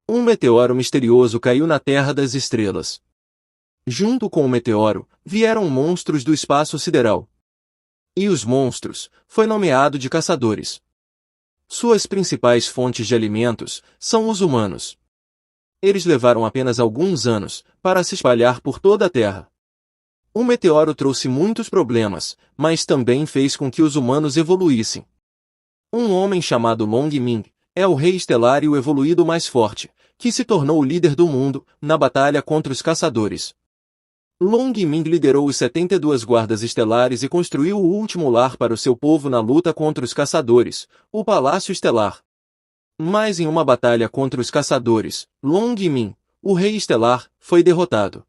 Um meteoro misterioso caiu na Terra das Estrelas. Junto com o meteoro, vieram monstros do espaço sideral. E os monstros, foi nomeado de caçadores. Suas principais fontes de alimentos são os humanos. Eles levaram apenas alguns anos para se espalhar por toda a Terra. O meteoro trouxe muitos problemas, mas também fez com que os humanos evoluíssem. Um homem chamado Long Ming é o rei estelar e o evoluído mais forte, que se tornou o líder do mundo na batalha contra os caçadores. Long Ming liderou os 72 guardas estelares e construiu o último lar para o seu povo na luta contra os caçadores, o Palácio Estelar. Mas em uma batalha contra os caçadores, Long Ming, o rei estelar, foi derrotado.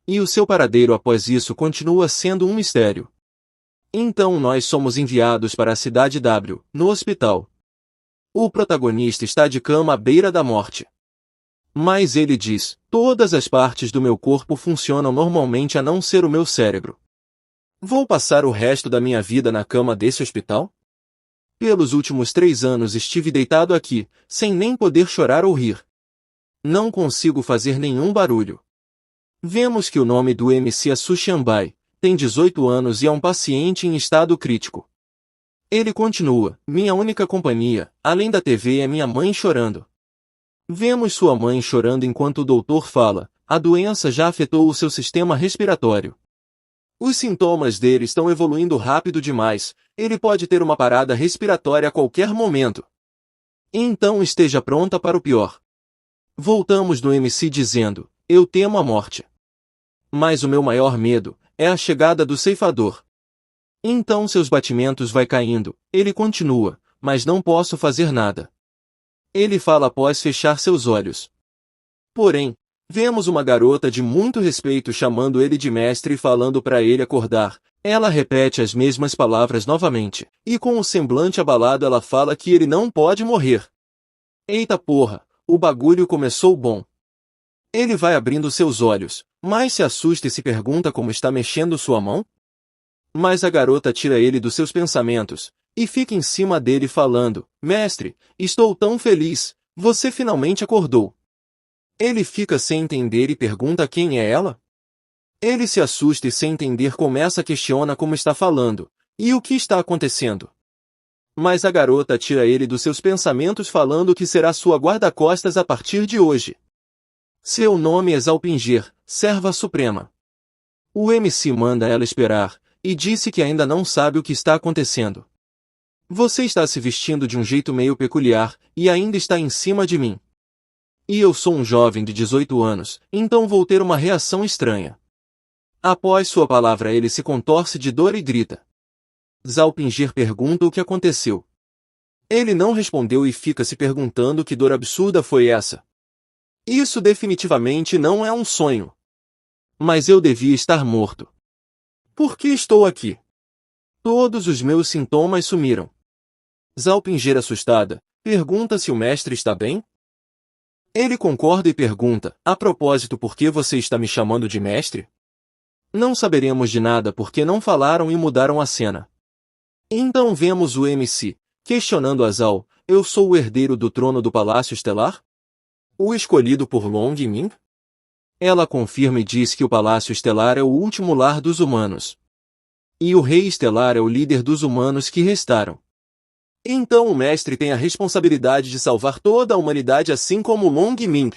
E o seu paradeiro após isso continua sendo um mistério. Então nós somos enviados para a cidade W, no hospital. O protagonista está de cama à beira da morte. Mas ele diz, todas as partes do meu corpo funcionam normalmente a não ser o meu cérebro. Vou passar o resto da minha vida na cama desse hospital? Pelos últimos 3 anos estive deitado aqui, sem nem poder chorar ou rir. Não consigo fazer nenhum barulho. Vemos que o nome do MC é Su Xianbai, tem 18 anos e é um paciente em estado crítico. Ele continua, minha única companhia, além da TV é minha mãe chorando. Vemos sua mãe chorando enquanto o doutor fala, a doença já afetou o seu sistema respiratório. Os sintomas dele estão evoluindo rápido demais, ele pode ter uma parada respiratória a qualquer momento. Então esteja pronta para o pior. Voltamos no MC dizendo, eu temo a morte. Mas o meu maior medo é a chegada do ceifador. Então seus batimentos vai caindo, ele continua, mas não posso fazer nada. Ele fala após fechar seus olhos. Porém, vemos uma garota de muito respeito chamando ele de mestre e falando para ele acordar. Ela repete as mesmas palavras novamente, e com o semblante abalado ela fala que ele não pode morrer. Eita porra, o bagulho começou bom. Ele vai abrindo seus olhos, mas se assusta e se pergunta como está mexendo sua mão? Mas a garota tira ele dos seus pensamentos, e fica em cima dele falando, mestre, estou tão feliz, você finalmente acordou. Ele fica sem entender e pergunta quem é ela? Ele se assusta e sem entender começa a questionar como está falando, e o que está acontecendo. Mas a garota tira ele dos seus pensamentos falando que será sua guarda-costas a partir de hoje. Seu nome é Zalpinger, serva suprema. O MC manda ela esperar, e disse que ainda não sabe o que está acontecendo. Você está se vestindo de um jeito meio peculiar, e ainda está em cima de mim. E eu sou um jovem de 18 anos, então vou ter uma reação estranha. Após sua palavra ele se contorce de dor e grita. Zalpinger pergunta o que aconteceu. Ele não respondeu e fica se perguntando que dor absurda foi essa. Isso definitivamente não é um sonho. Mas eu devia estar morto. Por que estou aqui? Todos os meus sintomas sumiram. Zalpinger assustada, pergunta se o mestre está bem? Ele concorda e pergunta, a propósito por que você está me chamando de mestre? Não saberemos de nada porque não falaram e mudaram a cena. Então vemos o MC, questionando a Zal, eu sou o herdeiro do trono do Palácio Estelar? O escolhido por Long Ming? Ela confirma e diz que o Palácio Estelar é o último lar dos humanos. E o Rei Estelar é o líder dos humanos que restaram. Então o mestre tem a responsabilidade de salvar toda a humanidade assim como Long Ming.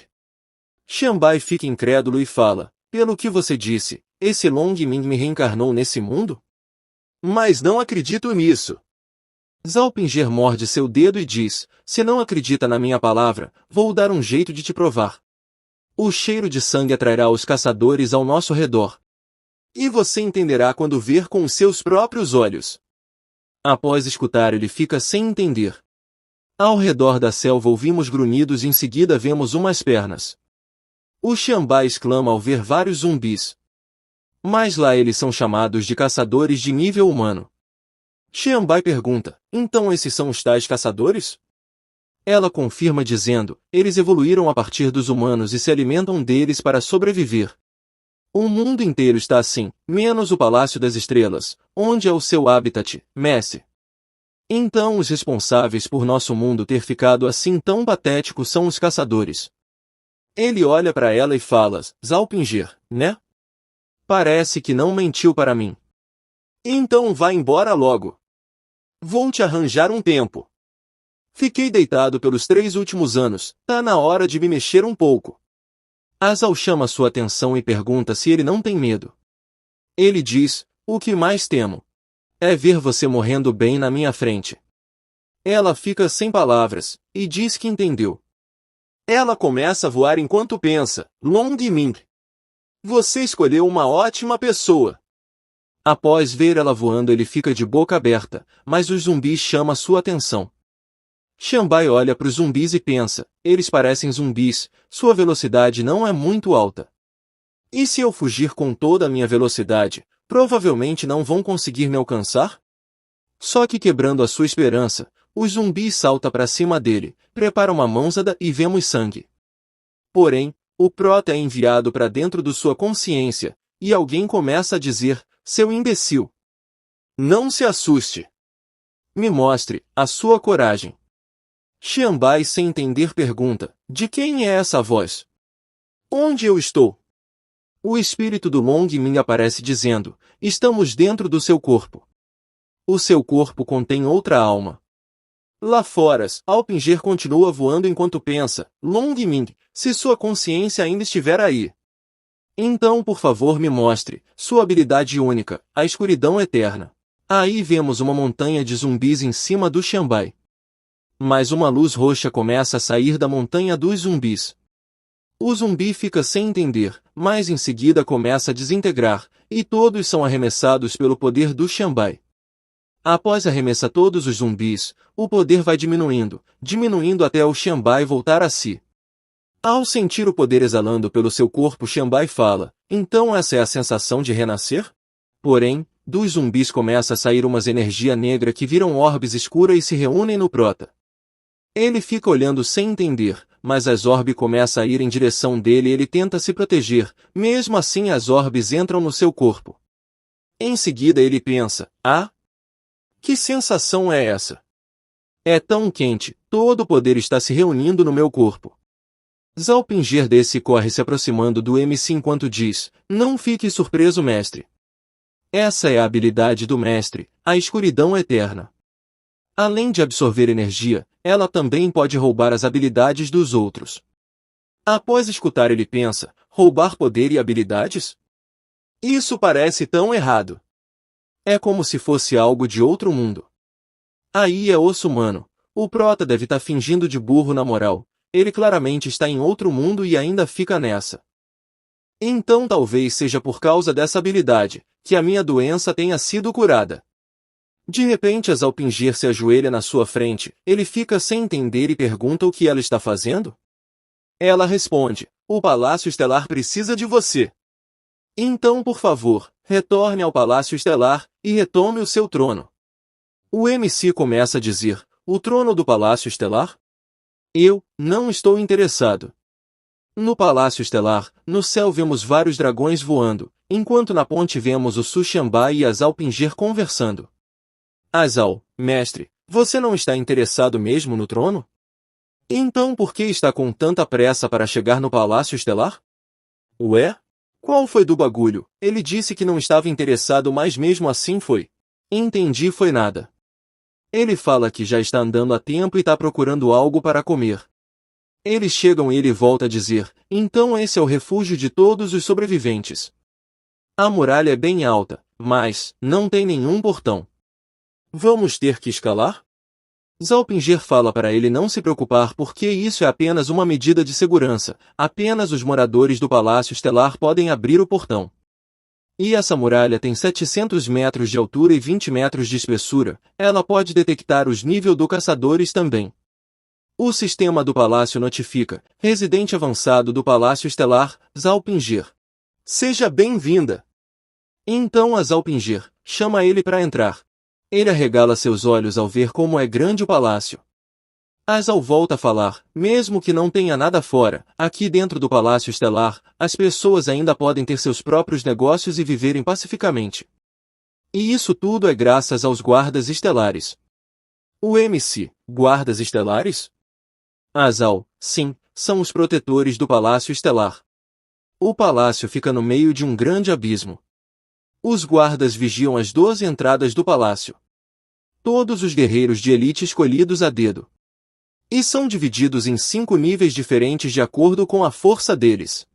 Xianbai fica incrédulo e fala, pelo que você disse, esse Long Ming me reencarnou nesse mundo? Mas não acredito nisso. Zalpinger morde seu dedo e diz, se não acredita na minha palavra, vou dar um jeito de te provar. O cheiro de sangue atrairá os caçadores ao nosso redor. E você entenderá quando ver com os seus próprios olhos. Após escutar ele fica sem entender. Ao redor da selva ouvimos grunhidos e em seguida vemos umas pernas. O Xianbai exclama ao ver vários zumbis. Mas lá eles são chamados de caçadores de nível humano. Xianbai pergunta, então esses são os tais caçadores? Ela confirma dizendo, eles evoluíram a partir dos humanos e se alimentam deles para sobreviver. O mundo inteiro está assim, menos o Palácio das Estrelas, onde é o seu habitat, Messi. Então os responsáveis por nosso mundo ter ficado assim tão patético são os caçadores. Ele olha para ela e fala, Zalpinger, né? Parece que não mentiu para mim. Então vá embora logo. Vou te arranjar um tempo. Fiquei deitado pelos 3 últimos anos, tá na hora de me mexer um pouco. Azal chama sua atenção e pergunta se ele não tem medo. Ele diz, o que mais temo é ver você morrendo bem na minha frente. Ela fica sem palavras, e diz que entendeu. Ela começa a voar enquanto pensa, Longming. Você escolheu uma ótima pessoa. Após ver ela voando ele fica de boca aberta, mas os zumbis chamam sua atenção. Xianbai olha para os zumbis e pensa, eles parecem zumbis, sua velocidade não é muito alta. E se eu fugir com toda a minha velocidade, provavelmente não vão conseguir me alcançar? Só que quebrando a sua esperança, os zumbis saltam para cima dele, prepara uma mãozada e vemos sangue. Porém, o Prota é enviado para dentro de sua consciência, e alguém começa a dizer, seu imbecil. Não se assuste. Me mostre a sua coragem. Xianbai sem entender pergunta, de quem é essa voz? Onde eu estou? O espírito do Longming aparece dizendo, estamos dentro do seu corpo. O seu corpo contém outra alma. Lá fora, Alpinger continua voando enquanto pensa, Longming, se sua consciência ainda estiver aí. Então por favor me mostre, sua habilidade única, a escuridão eterna. Aí vemos uma montanha de zumbis em cima do Xianbai. Mas uma luz roxa começa a sair da montanha dos zumbis. O zumbi fica sem entender, mas em seguida começa a desintegrar, e todos são arremessados pelo poder do Xianbai. Após arremessar todos os zumbis, o poder vai diminuindo até o Xianbai voltar a si. Ao sentir o poder exalando pelo seu corpo, Xianbai fala, então essa é a sensação de renascer? Porém, dos zumbis começa a sair umas energia negra que viram orbes escuras e se reúnem no Prota. Ele fica olhando sem entender, mas as orbes começam a ir em direção dele e ele tenta se proteger, mesmo assim as orbes entram no seu corpo. Em seguida ele pensa, que sensação é essa? É tão quente, todo o poder está se reunindo no meu corpo. Zalpinger desce e corre se aproximando do MC enquanto diz, não fique surpreso mestre. Essa é a habilidade do mestre, a escuridão eterna. Além de absorver energia, ela também pode roubar as habilidades dos outros. Após escutar ele pensa, roubar poder e habilidades? Isso parece tão errado. É como se fosse algo de outro mundo. Aí é osso humano, o Prota deve estar fingindo de burro na moral, ele claramente está em outro mundo e ainda fica nessa. Então talvez seja por causa dessa habilidade, que a minha doença tenha sido curada. De repente Zalpinger se ajoelha na sua frente, ele fica sem entender e pergunta o que ela está fazendo? Ela responde, o Palácio Estelar precisa de você. Então por favor, retorne ao Palácio Estelar, e retome o seu trono. O MC começa a dizer, o trono do Palácio Estelar? Eu, não estou interessado. No Palácio Estelar, no céu vemos vários dragões voando, enquanto na ponte vemos o Su Xianbai e a Zalpinger conversando. Azal, mestre, você não está interessado mesmo no trono? Então por que está com tanta pressa para chegar no Palácio Estelar? Ué? Qual foi do bagulho? Ele disse que não estava interessado, mas mesmo assim foi. Entendi, foi nada. Ele fala que já está andando há tempo e está procurando algo para comer. Eles chegam e ele volta a dizer, então esse é o refúgio de todos os sobreviventes. A muralha é bem alta, mas não tem nenhum portão. Vamos ter que escalar? Zalpinger fala para ele não se preocupar porque isso é apenas uma medida de segurança, apenas os moradores do Palácio Estelar podem abrir o portão. E essa muralha tem 700 metros de altura e 20 metros de espessura, ela pode detectar os níveis do caçadores também. O sistema do palácio notifica, residente avançado do Palácio Estelar, Zalpinger. Seja bem-vinda! Então a Zalpinger chama ele para entrar. Ele arregala seus olhos ao ver como é grande o palácio. Azal volta a falar, mesmo que não tenha nada fora, aqui dentro do Palácio Estelar, as pessoas ainda podem ter seus próprios negócios e viverem pacificamente. E isso tudo é graças aos guardas estelares. O MC, guardas estelares? Azal, sim, são os protetores do Palácio Estelar. O palácio fica no meio de um grande abismo. Os guardas vigiam as 12 entradas do palácio. Todos os guerreiros de elite escolhidos a dedo. E são divididos em 5 níveis diferentes de acordo com a força deles.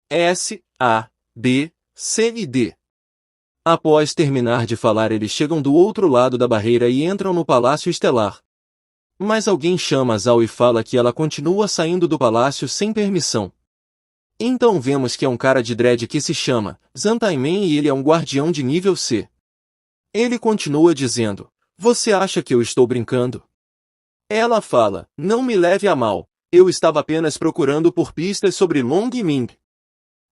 S, A, B, C e D. Após terminar de falar, eles chegam do outro lado da barreira e entram no Palácio Estelar. Mas alguém chama Azal e fala que ela continua saindo do palácio sem permissão. Então vemos que é um cara de dread que se chama Zantaimen e ele é um guardião de nível C. Ele continua dizendo: "Você acha que eu estou brincando?" Ela fala: "Não me leve a mal, eu estava apenas procurando por pistas sobre Long Ming."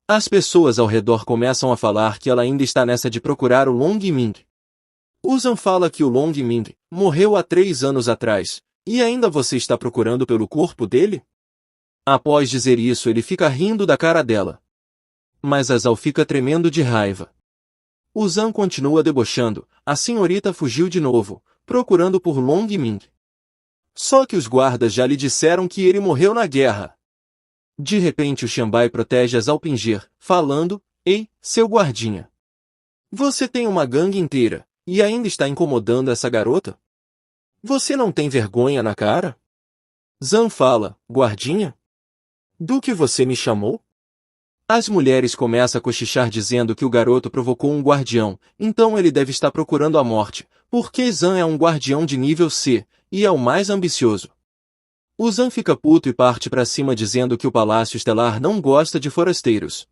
As pessoas ao redor começam a falar que ela ainda está nessa de procurar o Long Ming. Zan fala que o Long Ming morreu há 3 anos atrás, e ainda você está procurando pelo corpo dele? Após dizer isso, ele fica rindo da cara dela. Mas Azal fica tremendo de raiva. Zan continua debochando: "A senhorita fugiu de novo, procurando por Long Ming. Só que os guardas já lhe disseram que ele morreu na guerra." De repente o Xianbai protege Azal Pinger, falando: "Ei, seu guardinha. Você tem uma gangue inteira, e ainda está incomodando essa garota? Você não tem vergonha na cara?" Zan fala: "Guardinha? Do que você me chamou?" As mulheres começam a cochichar dizendo que o garoto provocou um guardião, então ele deve estar procurando a morte, porque Zan é um guardião de nível C, e é o mais ambicioso. Zan fica puto e parte pra cima dizendo que o Palácio Estelar não gosta de forasteiros.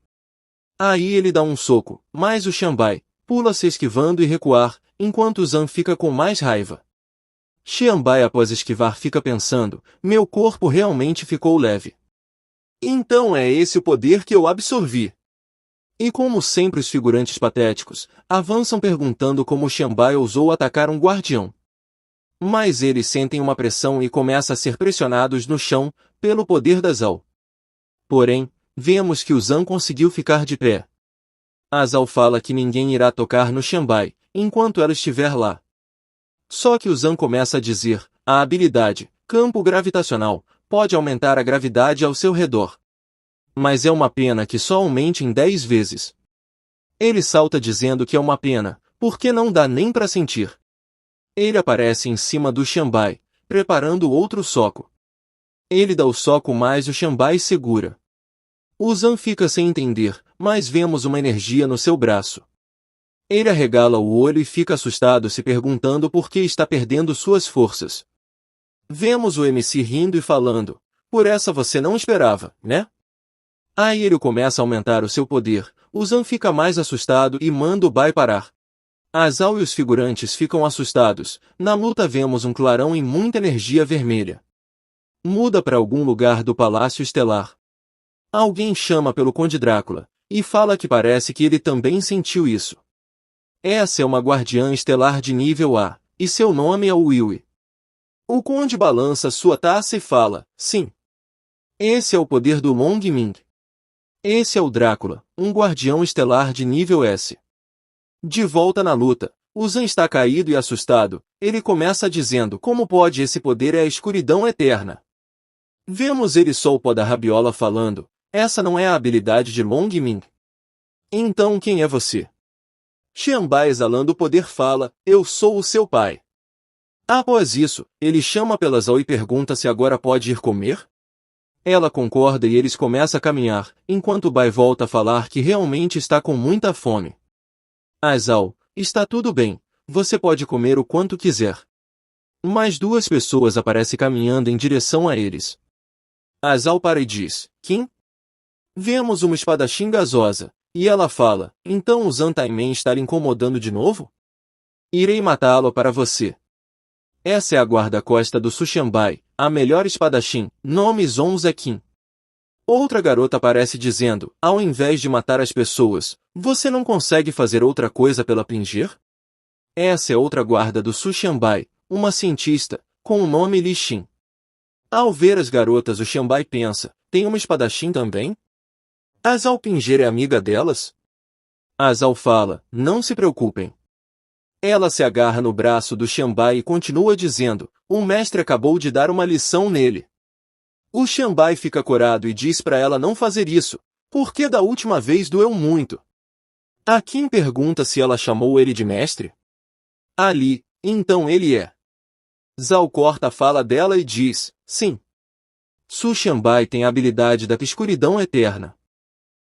Aí ele dá um soco, mas o Xianbai pula se esquivando e recuar, enquanto Zan fica com mais raiva. Xianbai após esquivar fica pensando: "Meu corpo realmente ficou leve. Então é esse o poder que eu absorvi." E como sempre os figurantes patéticos avançam perguntando como Xianbai ousou atacar um guardião. Mas eles sentem uma pressão e começam a ser pressionados no chão pelo poder da Azal. Porém, vemos que o Zan conseguiu ficar de pé. Azal fala que ninguém irá tocar no Xianbai enquanto ela estiver lá. Só que o Zan começa a dizer: "A habilidade, campo gravitacional, pode aumentar a gravidade ao seu redor. Mas é uma pena que só aumente em 10 vezes." Ele salta dizendo que é uma pena, porque não dá nem para sentir. Ele aparece em cima do Xianbai, preparando outro soco. Ele dá o soco mas o Xianbai segura. O Zan fica sem entender, mas vemos uma energia no seu braço. Ele arregala o olho e fica assustado se perguntando por que está perdendo suas forças. Vemos o MC rindo e falando: "Por essa você não esperava, né?" Aí ele começa a aumentar o seu poder, o Zan fica mais assustado e manda o Bai parar. Azal e os figurantes ficam assustados. Na luta vemos um clarão e muita energia vermelha. Muda para algum lugar do Palácio Estelar. Alguém chama pelo Conde Drácula, e fala que parece que ele também sentiu isso. Essa é uma guardiã estelar de nível A, e seu nome é Willy. O Conde balança sua taça e fala: "Sim. Esse é o poder do Long Ming. Esse é o Drácula, um guardião estelar de nível S." De volta na luta, o Zan está caído e assustado. Ele começa dizendo: "Como pode esse poder? É a escuridão eterna." Vemos ele só o pó da rabiola falando: "Essa não é a habilidade de Long Ming." Então quem é você? Xianbai exalando o poder fala: "Eu sou o seu pai." Após isso, ele chama pela Azal e pergunta se agora pode ir comer? Ela concorda e eles começam a caminhar, enquanto Bai volta a falar que realmente está com muita fome. Azal: "Está tudo bem, você pode comer o quanto quiser." Mais 2 pessoas aparecem caminhando em direção a eles. Azal para e diz: "Kim?" Vemos uma espadachim gasosa, e ela fala: "Então o Zantaimen está lhe incomodando de novo? Irei matá-lo para você." Essa é a guarda-costa do Xianbai, a melhor espadachim, nome Zonze Kim. Outra garota aparece dizendo: "Ao invés de matar as pessoas, você não consegue fazer outra coisa pela Pinger?" Essa é outra guarda do Xianbai, uma cientista, com o nome Li Xin. Ao ver as garotas, o Xianbai pensa: "Tem uma espadachim também? Azal Pinger é amiga delas?" Azal fala: "Não se preocupem." Ela se agarra no braço do Xianbai e continua dizendo: "O mestre acabou de dar uma lição nele." O Xianbai fica corado e diz para ela não fazer isso, porque da última vez doeu muito. A Qin pergunta se ela chamou ele de mestre. Ali, então ele é. Zhao corta a fala dela e diz, sim. Su Xianbai tem a habilidade da escuridão eterna.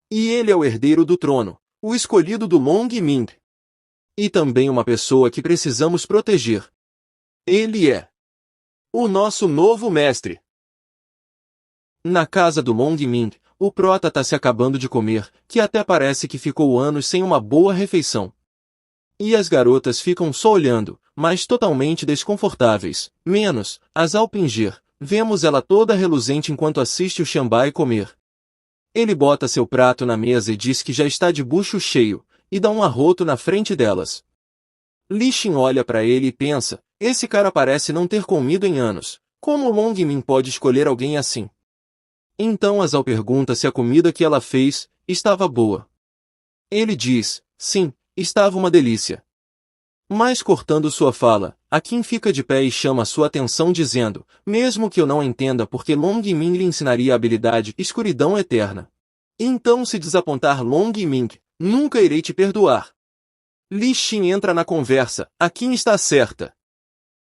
E ele é o herdeiro do trono, o escolhido do Long Ming. E também uma pessoa que precisamos proteger. Ele é o nosso novo mestre. Na casa do Long Ming, o prota tá se acabando de comer, que até parece que ficou anos sem uma boa refeição. E as garotas ficam só olhando, mas totalmente desconfortáveis, menos a Zhao Pingyr. Vemos ela toda reluzente enquanto assiste o Xianbai comer. Ele bota seu prato na mesa e diz que já está de bucho cheio, e dá um arroto na frente delas. Li Xin olha para ele e pensa, esse cara parece não ter comido em anos, como Long Ming pode escolher alguém assim? Então a Zhao pergunta se a comida que ela fez estava boa. Ele diz, sim, estava uma delícia. Mas cortando sua fala, a Qin fica de pé e chama sua atenção dizendo, mesmo que eu não entenda porque Long Ming lhe ensinaria a habilidade escuridão eterna. Então se desapontar Long Ming, nunca irei te perdoar. Li Xin entra na conversa, a Qin está certa.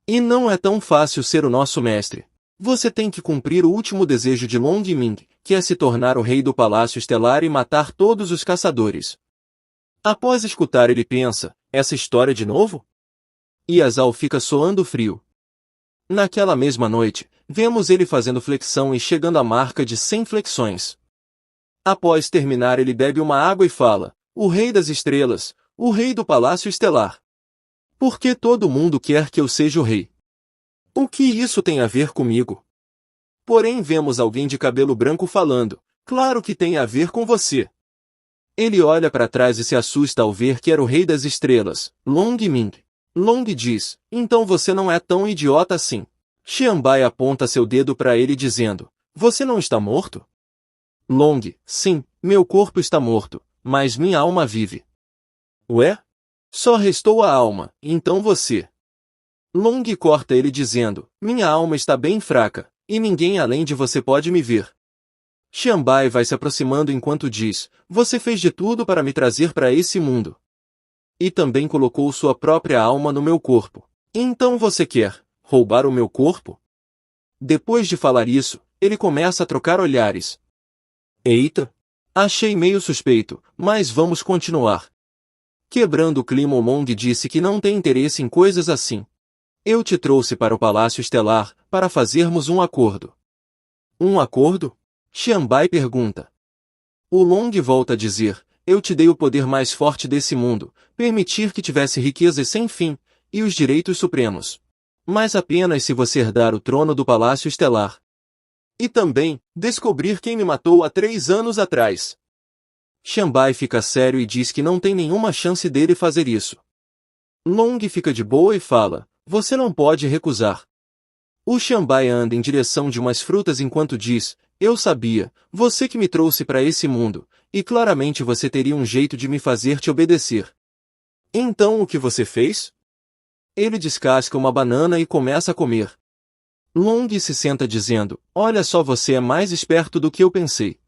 E não é tão fácil ser o nosso mestre. Você tem que cumprir o último desejo de Long Ming, que é se tornar o rei do Palácio Estelar e matar todos os caçadores. Após escutar ele pensa, essa história de novo? E a Zhao fica soando frio. Naquela mesma noite, vemos ele fazendo flexão e chegando à marca de 100 flexões. Após terminar ele bebe uma água e fala, o rei das estrelas, o rei do Palácio Estelar. Por que todo mundo quer que eu seja o rei? O que isso tem a ver comigo? Porém vemos alguém de cabelo branco falando, claro que tem a ver com você. Ele olha para trás e se assusta ao ver que era o rei das estrelas, Long Ming. Long diz, então você não é tão idiota assim. Xianbai aponta seu dedo para ele dizendo, você não está morto? Long, sim, meu corpo está morto, mas minha alma vive. Ué? Só restou a alma, então você. Long corta ele dizendo, minha alma está bem fraca, e ninguém além de você pode me ver. Xianbai vai se aproximando enquanto diz, você fez de tudo para me trazer para esse mundo. E também colocou sua própria alma no meu corpo. Então você quer roubar o meu corpo? Depois de falar isso, ele começa a trocar olhares. Eita! Achei meio suspeito, mas vamos continuar. Quebrando o clima, o Long disse que não tem interesse em coisas assim. Eu te trouxe para o Palácio Estelar, para fazermos um acordo. Um acordo? Xianbai pergunta. O Long volta a dizer, eu te dei o poder mais forte desse mundo, permitir que tivesse riquezas sem fim, e os direitos supremos. Mas apenas se você herdar o trono do Palácio Estelar. E também, descobrir quem me matou há 3 anos atrás. Xianbai fica sério e diz que não tem nenhuma chance dele fazer isso. Long fica de boa e fala, você não pode recusar. O Xianbai anda em direção de umas frutas enquanto diz, eu sabia, você que me trouxe para esse mundo, e claramente você teria um jeito de me fazer te obedecer. Então o que você fez? Ele descasca uma banana e começa a comer. Long se senta dizendo, olha só, você é mais esperto do que eu pensei.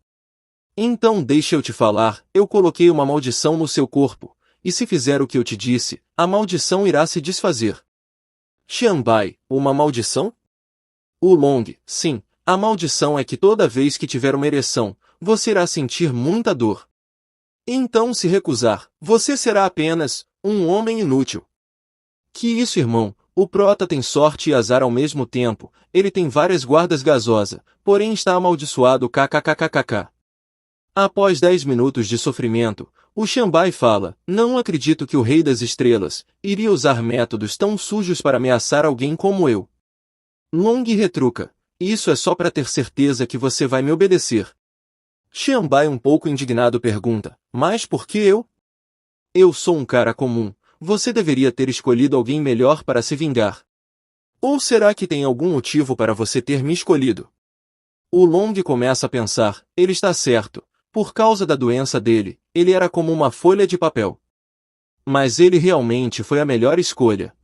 Então deixa eu te falar, eu coloquei uma maldição no seu corpo, e se fizer o que eu te disse, a maldição irá se desfazer. Xianbai, uma maldição? O Long, sim, a maldição é que toda vez que tiver uma ereção, você irá sentir muita dor. Então se recusar, você será apenas um homem inútil. Que isso, irmão, o prota tem sorte e azar ao mesmo tempo, ele tem várias guardas gasosa, porém está amaldiçoado kkkkk. Após 10 minutos de sofrimento, o Xianbai fala, não acredito que o Rei das Estrelas iria usar métodos tão sujos para ameaçar alguém como eu. Long retruca, isso é só para ter certeza que você vai me obedecer. Xianbai um pouco indignado pergunta, mas por que eu? Eu sou um cara comum, você deveria ter escolhido alguém melhor para se vingar. Ou será que tem algum motivo para você ter me escolhido? O Long começa a pensar, ele está certo, por causa da doença dele, ele era como uma folha de papel. Mas ele realmente foi a melhor escolha.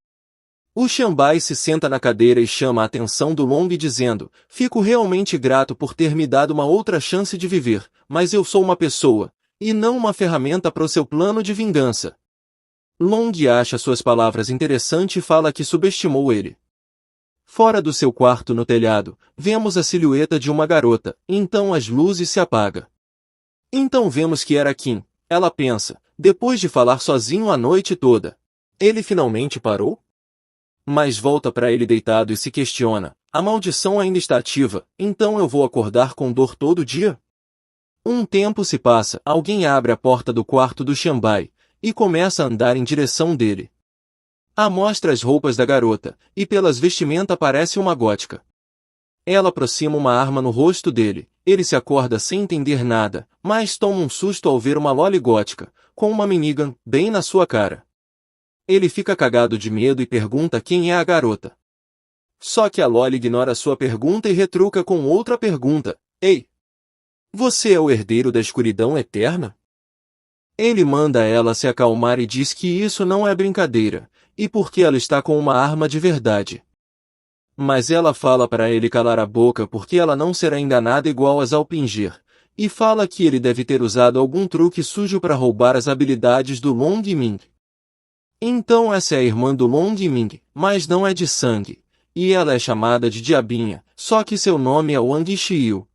O Xianbai se senta na cadeira e chama a atenção do Long dizendo, fico realmente grato por ter me dado uma outra chance de viver, mas eu sou uma pessoa, e não uma ferramenta para o seu plano de vingança. Long acha suas palavras interessantes e fala que subestimou ele. Fora do seu quarto no telhado, vemos a silhueta de uma garota, então as luzes se apagam. Então vemos que era Kim, ela pensa, depois de falar sozinho a noite toda. Ele finalmente parou? Mas volta para ele deitado e se questiona, a maldição ainda está ativa, então eu vou acordar com dor todo dia? Um tempo se passa, alguém abre a porta do quarto do Xianbai, e começa a andar em direção dele. Mostra as roupas da garota, e pelas vestimentas parece uma gótica. Ela aproxima uma arma no rosto dele, ele se acorda sem entender nada, mas toma um susto ao ver uma loli gótica, com uma minigun, bem na sua cara. Ele fica cagado de medo e pergunta quem é a garota. Só que a loli ignora sua pergunta e retruca com outra pergunta, ei! Você é o herdeiro da escuridão eterna? Ele manda ela se acalmar e diz que isso não é brincadeira, e porque ela está com uma arma de verdade. Mas ela fala para ele calar a boca porque ela não será enganada igual as Alpinger, e fala que ele deve ter usado algum truque sujo para roubar as habilidades do Long Ming. Então essa é a irmã do Long Ming, mas não é de sangue, e ela é chamada de Diabinha, só que seu nome é Wang Xiu.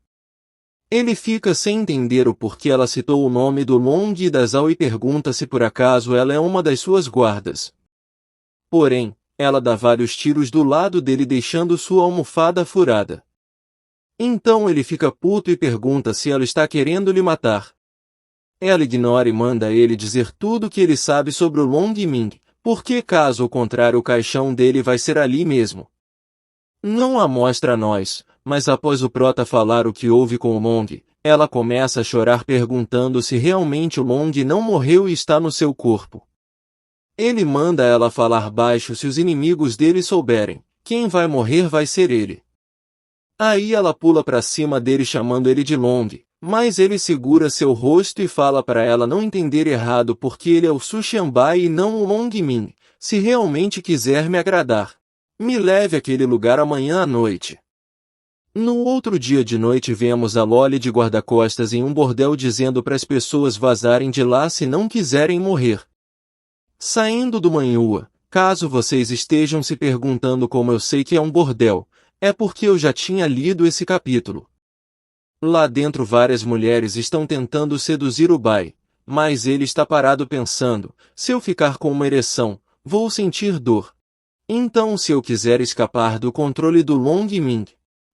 Ele fica sem entender o porquê ela citou o nome do Long e da Zhao e pergunta se por acaso ela é uma das suas guardas. Porém, ela dá vários tiros do lado dele deixando sua almofada furada. Então ele fica puto e pergunta se ela está querendo lhe matar. Ela ignora e manda ele dizer tudo o que ele sabe sobre o Long Ming, porque caso o contrário o caixão dele vai ser ali mesmo. Não a mostra a nós, mas após o prota falar o que houve com o Long, ela começa a chorar perguntando se realmente o Long não morreu e está no seu corpo. Ele manda ela falar baixo se os inimigos dele souberem, quem vai morrer vai ser ele. Aí ela pula para cima dele chamando ele de Long, mas ele segura seu rosto e fala para ela não entender errado porque ele é o Su Xianbai e não o Long Ming, se realmente quiser me agradar. Me leve àquele lugar amanhã à noite. No outro dia de noite vemos a loli de guarda-costas em um bordel dizendo para as pessoas vazarem de lá se não quiserem morrer. Saindo do Manhua, caso vocês estejam se perguntando como eu sei que é um bordel, é porque eu já tinha lido esse capítulo. Lá dentro várias mulheres estão tentando seduzir o Bai, mas ele está parado pensando, se eu ficar com uma ereção, vou sentir dor. Então se eu quiser escapar do controle do Long Ming,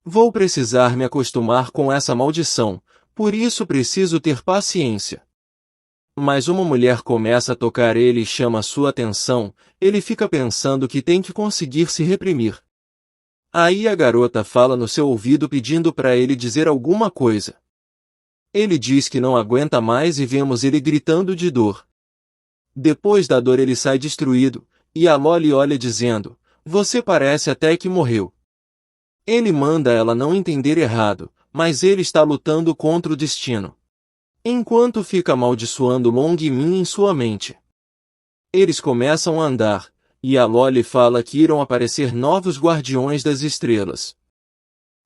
vou precisar me acostumar com essa maldição, por isso preciso ter paciência. Mas uma mulher começa a tocar ele e chama sua atenção, ele fica pensando que tem que conseguir se reprimir. Aí a garota fala no seu ouvido pedindo para ele dizer alguma coisa. Ele diz que não aguenta mais e vemos ele gritando de dor. Depois da dor ele sai destruído, e a loli olha dizendo, você parece até que morreu. Ele manda ela não entender errado, mas ele está lutando contra o destino. Enquanto fica amaldiçoando Long Ming em sua mente. Eles começam a andar, e a loli fala que irão aparecer novos guardiões das estrelas.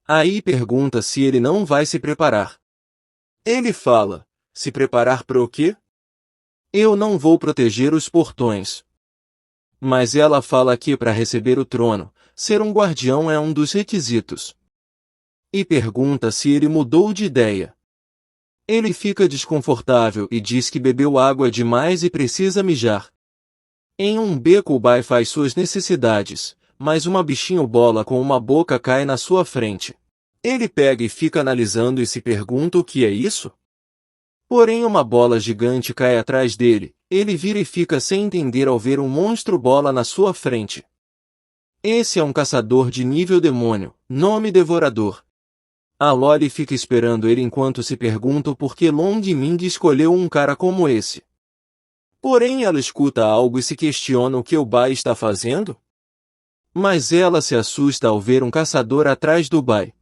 Aí pergunta se ele não vai se preparar. Ele fala, se preparar para o quê? Eu não vou proteger os portões. Mas ela fala que para receber o trono, ser um guardião é um dos requisitos. E pergunta se ele mudou de ideia. Ele fica desconfortável e diz que bebeu água demais e precisa mijar. Em um beco o Bai faz suas necessidades, mas uma bichinho bola com uma boca cai na sua frente. Ele pega e fica analisando e se pergunta o que é isso? Porém uma bola gigante cai atrás dele, ele vira e fica sem entender ao ver um monstro bola na sua frente. Esse é um caçador de nível demônio, nome Devorador. A loli fica esperando ele enquanto se pergunta por que Long Ming escolheu um cara como esse. Porém ela escuta algo e se questiona o que o Bai está fazendo? Mas ela se assusta ao ver um caçador atrás do Bai.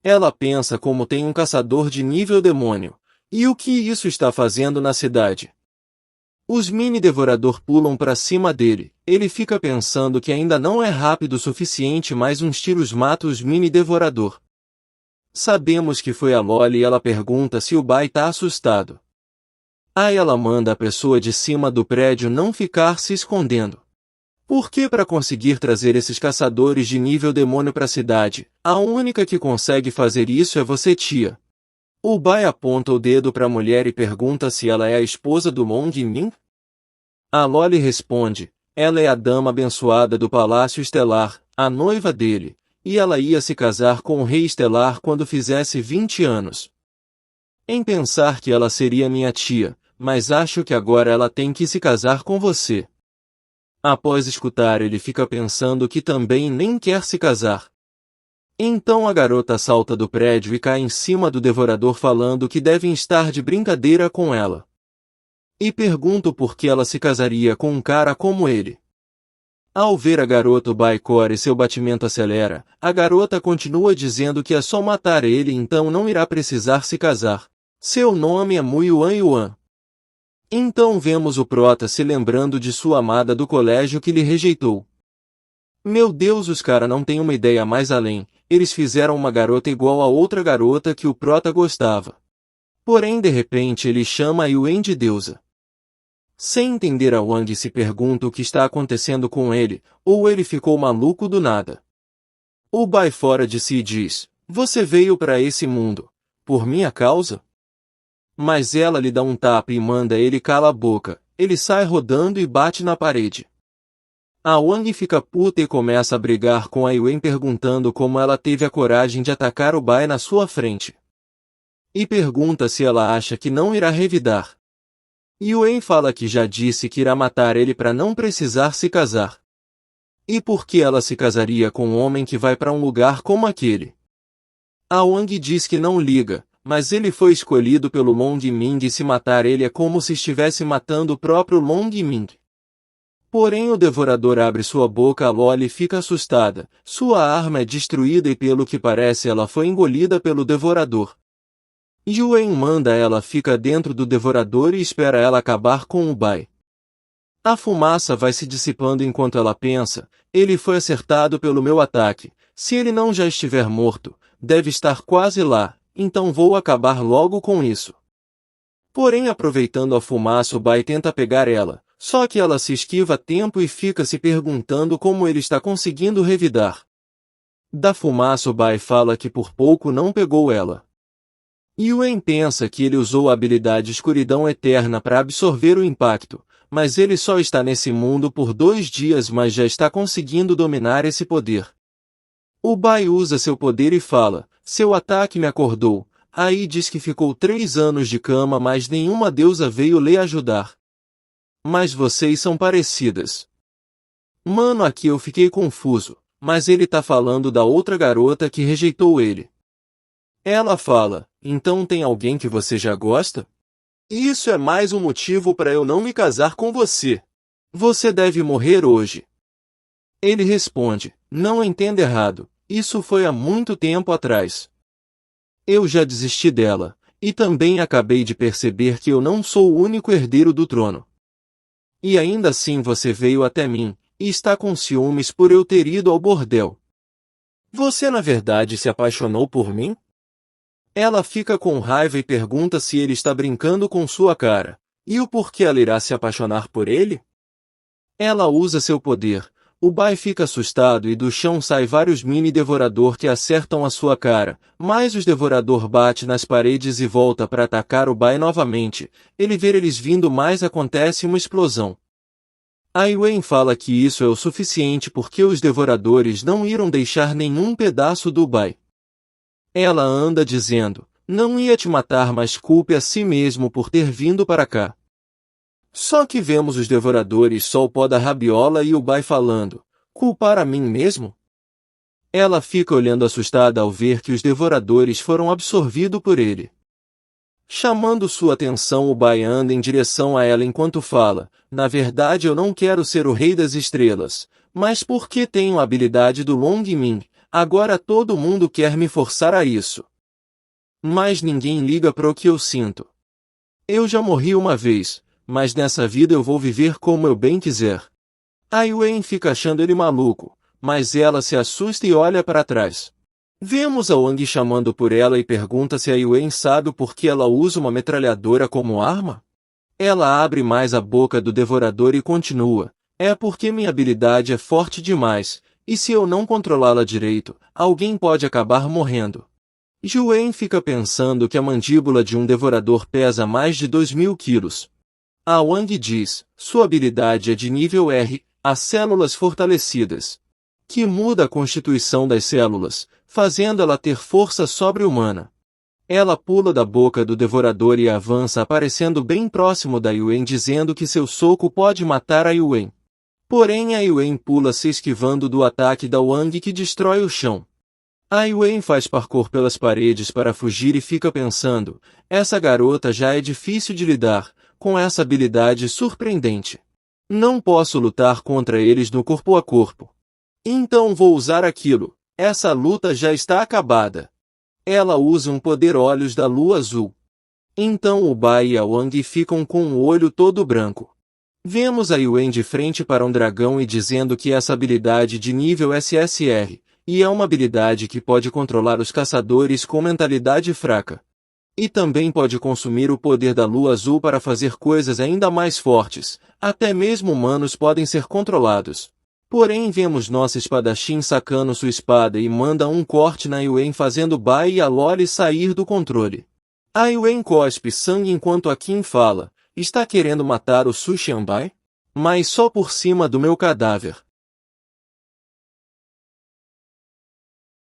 Ela pensa como tem um caçador de nível demônio, e o que isso está fazendo na cidade? Os mini Devorador pulam para cima dele, ele fica pensando que ainda não é rápido o suficiente, mas uns tiros matam os mini-devorador. Sabemos que foi a Loli e ela pergunta se o Bai tá assustado. Aí ela manda a pessoa de cima do prédio não ficar se escondendo. Porque para conseguir trazer esses caçadores de nível demônio para a cidade, a única que consegue fazer isso é você, tia. O Bai aponta o dedo para a mulher e pergunta se ela é a esposa do Mong Min. A Loli responde, ela é a dama abençoada do Palácio Estelar, a noiva dele, e ela ia se casar com o Rei Estelar quando fizesse 20 anos. Em pensar que ela seria minha tia, mas acho que agora ela tem que se casar com você. Após escutar, ele fica pensando que também nem quer se casar. Então a garota salta do prédio e cai em cima do devorador falando que devem estar de brincadeira com ela. E pergunta por que ela se casaria com um cara como ele. Ao ver a garota, o Baikor e seu batimento acelera, a garota continua dizendo que é só matar ele, então não irá precisar se casar. Seu nome é Mu Yuan Yuan. Então vemos o prota se lembrando de sua amada do colégio que lhe rejeitou. Meu Deus, os cara não têm uma ideia mais além, eles fizeram uma garota igual a outra garota que o prota gostava. Porém de repente ele chama a Yuen de deusa. Sem entender, a Wang se pergunta o que está acontecendo com ele, ou ele ficou maluco do nada. O Bai fora de si diz, você veio para esse mundo, por minha causa? Mas ela lhe dá um tapa e manda ele calar a boca, ele sai rodando e bate na parede. A Wang fica puta e começa a brigar com a Yuen perguntando como ela teve a coragem de atacar o Bai na sua frente. E pergunta se ela acha que não irá revidar. Yuen fala que já disse que irá matar ele para não precisar se casar. E por que ela se casaria com um homem que vai para um lugar como aquele? A Wang diz que não liga, mas ele foi escolhido pelo Long Ming e se matar ele é como se estivesse matando o próprio Long Ming. Porém o devorador abre sua boca, a Loli fica assustada, sua arma é destruída e pelo que parece ela foi engolida pelo devorador. Yuen manda ela fica dentro do devorador e espera ela acabar com o Bai. A fumaça vai se dissipando enquanto ela pensa, ele foi acertado pelo meu ataque, se ele não já estiver morto, deve estar quase lá, então vou acabar logo com isso. Porém aproveitando a fumaça o Bai tenta pegar ela, só que ela se esquiva a tempo e fica se perguntando como ele está conseguindo revidar. Da fumaça o Bai fala que por pouco não pegou ela. Yuen pensa que ele usou a habilidade Escuridão Eterna para absorver o impacto, mas ele só está nesse mundo por 2 dias, mas já está conseguindo dominar esse poder. O Bai usa seu poder e fala, seu ataque me acordou, aí diz que ficou 3 anos de cama mas nenhuma deusa veio lhe ajudar. Mas vocês são parecidas. Mano, aqui eu fiquei confuso, mas ele tá falando da outra garota que rejeitou ele. Ela fala, então tem alguém que você já gosta? Isso é mais um motivo para eu não me casar com você. Você deve morrer hoje. Ele responde, não entenda errado, isso foi há muito tempo atrás. Eu já desisti dela, e também acabei de perceber que eu não sou o único herdeiro do trono. E ainda assim você veio até mim, e está com ciúmes por eu ter ido ao bordel. Você na verdade se apaixonou por mim? Ela fica com raiva e pergunta se ele está brincando com sua cara, e o porquê ela irá se apaixonar por ele? Ela usa seu poder, o Bai fica assustado e do chão sai vários mini-devorador que acertam a sua cara, mas os devorador bate nas paredes e volta para atacar o Bai novamente, ele vê eles vindo mas acontece uma explosão. A Yuen fala que isso é o suficiente porque os devoradores não irão deixar nenhum pedaço do Bai. Ela anda dizendo, não ia te matar mas culpe a si mesmo por ter vindo para cá. Só que vemos os devoradores só o pó da rabiola e o Bai falando, culpar a mim mesmo? Ela fica olhando assustada ao ver que os devoradores foram absorvidos por ele. Chamando sua atenção o Bai anda em direção a ela enquanto fala, na verdade eu não quero ser o rei das estrelas, mas porque tenho a habilidade do Long Ming, agora todo mundo quer me forçar a isso. Mas ninguém liga para o que eu sinto. Eu já morri uma vez, mas nessa vida eu vou viver como eu bem quiser. A Yuen fica achando ele maluco, mas ela se assusta e olha para trás. Vemos a Wang chamando por ela e pergunta se a Yuen sabe por que ela usa uma metralhadora como arma. Ela abre mais a boca do devorador e continua: é porque minha habilidade é forte demais, e se eu não controlá-la direito, alguém pode acabar morrendo. Yuen fica pensando que a mandíbula de um devorador pesa mais de 2.000 quilos. A Wang diz: sua habilidade é de nível R, as células fortalecidas, que muda a constituição das células, fazendo ela ter força sobre-humana. Ela pula da boca do devorador e avança aparecendo bem próximo da Yuen, dizendo que seu soco pode matar a Yuen. Porém a Yuen pula se esquivando do ataque da Wang, que destrói o chão. A Yuen faz parkour pelas paredes para fugir e fica pensando: essa garota já é difícil de lidar, com essa habilidade surpreendente. Não posso lutar contra eles no corpo a corpo. Então vou usar aquilo. Essa luta já está acabada. Ela usa um poder Olhos da Lua Azul. Então o Bai e a Wang ficam com o olho todo branco. Vemos a Yuen de frente para um dragão e dizendo que essa habilidade de nível SSR, e é uma habilidade que pode controlar os caçadores com mentalidade fraca. E também pode consumir o poder da Lua Azul para fazer coisas ainda mais fortes, até mesmo humanos podem ser controlados. Porém vemos nossa espadachim sacando sua espada e manda um corte na Yuen, fazendo Bai e a Loli sair do controle. A Yuen cospe sangue enquanto a Qin fala: está querendo matar o Su Xianbai? Mas só por cima do meu cadáver.